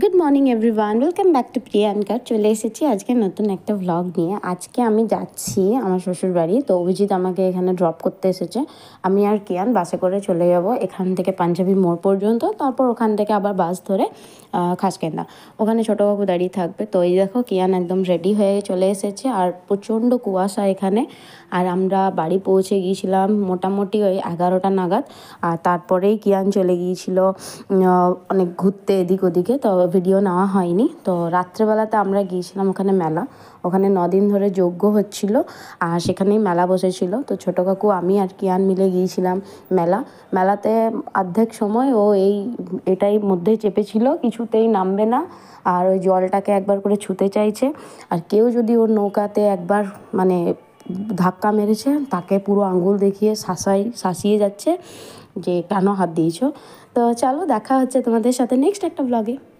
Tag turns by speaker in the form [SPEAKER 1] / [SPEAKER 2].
[SPEAKER 1] Good morning everyone, welcome back to Priyanka. চলে এসেছি আজকে নতুন একটা ভ্লগ নিয়ে। আজকে আমি যাচ্ছি আমার শ্বশুর বাড়ি, তো অভিজিৎ আমাকে এখানে ড্রপ করতে এসেছে। আমি আর কিয়ান বাসে করে চলে যাব এখান থেকে পাঞ্জাবি মোড় পর্যন্ত, তারপর ওখান থেকে আবার বাস ধরে খাসকেন্দা, ওখানে ছোটোবাবু দাঁড়িয়ে থাকবে। তো এই দেখো কিয়ান একদম রেডি হয়ে চলে এসেছে, আর প্রচণ্ড কুয়াশা এখানে। আর আমরা বাড়ি পৌঁছে গিয়েছিলাম মোটামুটি ওই 11টা নাগাদ। আর তারপরেই কিয়ান চলে গিয়েছিল অনেক ঘুরতে এদিক ওদিকে, তো ভিডিও নেওয়া হয়নি। তো রাত্রেবেলাতে আমরা গিয়েছিলাম ওখানে মেলা, ওখানে 9 দিন ধরে যজ্ঞ হচ্ছিল, আর সেখানেই মেলা বসেছিল। তো ছোটো কাকু, আমি আর কিয়ান মিলে গিয়েছিলাম মেলাতে। অর্ধেক সময় ও এটাই মধ্যেই চেপেছিল, কিছুতেই নামবে না, আর ওই জলটাকে একবার করে ছুঁতে চাইছে। আর কেউ যদি ওর নৌকাতে একবার মানে ধাক্কা মেরেছে, তাকে পুরো আঙ্গুল দেখিয়ে শাসিয়ে যাচ্ছে যে কেন হাত দিয়েছো। তো চলো, দেখা হচ্ছে তোমাদের সাথে নেক্সট একটা ব্লগে।